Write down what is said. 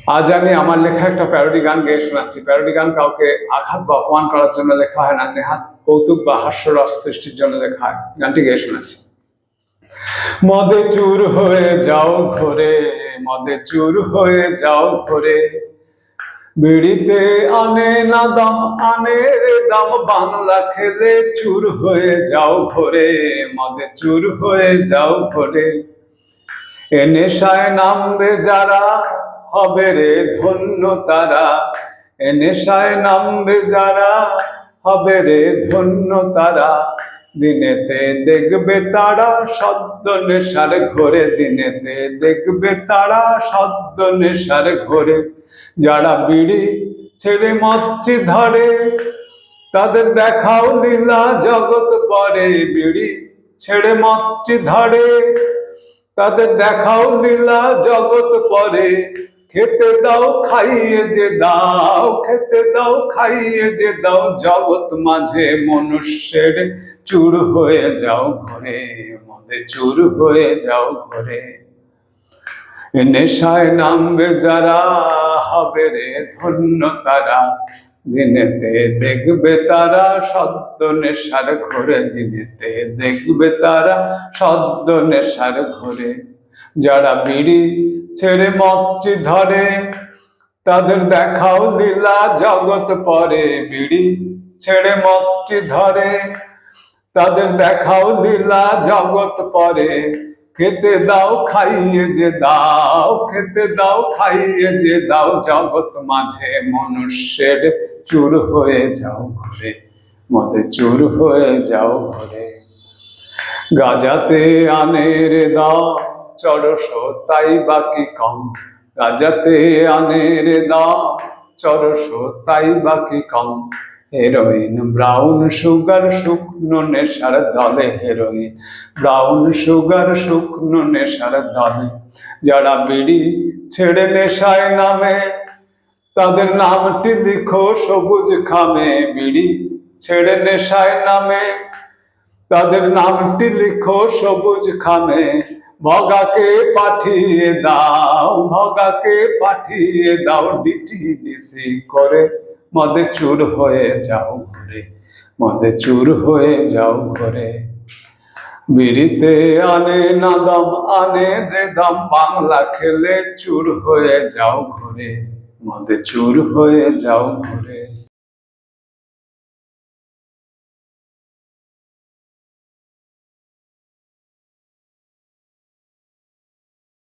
আজ আমি আমার লেখা একটা প্যারোডি গান গেয়ে শোনাচ্ছি। প্যারোডি গান কাউকে আঘাত বা অপমান করার জন্য লেখা হয় না, নেহাত কৌতুক বা হাস্যরস সৃষ্টির জন্য লেখা হয়। গানটি গেয়ে শোনাচ্ছি। মদে চুর হয়ে যাও ঘরে, মদে চুর হয়ে যাও ঘরে, বিড়িতে আনে না দাম, আনে রে দাম, বাংলা খেলে চুর হয়ে যাও ঘরে, মদে চুর হয়ে যাও ঘরে। এ নেশায় নামবে যারা, হবে রে ধন্য তারা, এ নেশায় নামবে যারা, হবে রে ধন্য তারা। দিনেতে দেখবে তারা সদ্য নেশার ঘরে, দিনেতে দেখবে তারা সদ্য নেশার ঘরে। যারা বিড়ি ছেড়ে মদটি ধরে, তাদের দেখাও লীলা জগৎ পরে। বিড়ি ছেড়ে মদটি ধরে, তাদের দেখাও লীলা জগৎ পরে। খেতে দাও খাইয়ে যে দাও, খেতে দাও খাইয়ে যে দাও, জগৎ মাঝে মনুষ্যের চুর হয়ে যাও ঘরে, মদে চুর হয়ে যাও ঘরে। নেশায় নামবে যারা, হবে রে ধন্য তারা, দিনেতে দেখবে তারা সদ্য নেশার ঘরে, দিনেতে দেখবে তারা সদ্য নেশার ঘরে। যারা বিড়ি ছেড়ে মদটি ধরে, তাদের দেখাও লীলা জগৎ পরে। বিড়ি ছেড়ে মদটি ধরে, তাদের দেখাও লীলা জগৎ পরে। খেতে দাও খাইয়ে যে দাও, খেতে দাও খাইয়ে যে দাও, জগৎ মাঝে মনুষ্যের চুর হয়ে যাও ঘরে, মদে চুর হয়ে যাও ঘরে। গাজাতে আনে রে দাও চরস, তাই বাকি কম, গাজাতে আনে রে দাও চরস, তাই বাকি কম। হেরোইন ব্রাউন সুগার শুকনো নেশার দলে, হেরোইন ব্রাউন সুগার শুকনো নেশার দলে। যারা বিড়ি ছেড়ে নেশায় নামে, তাদের নামটি লিখো সবুজ খামে। বিড়ি ছেড়ে নেশায় নামে, তাদের নামটি লিখো সবুজ খামে। ভগাকে পাঠিয়ে দাও, ভগাকে পাঠিয়ে দাও, ডিটিডিসি করে, মদে চুর হয়ে যাও ঘরে, মদে চুর হয়ে যাও ঘরে। বিড়িতে আনে না দম, আনে যে দম, বাংলা খেলে চুর হয়ে যাও ঘরে, মদে চুর হয়ে যাও ঘরে।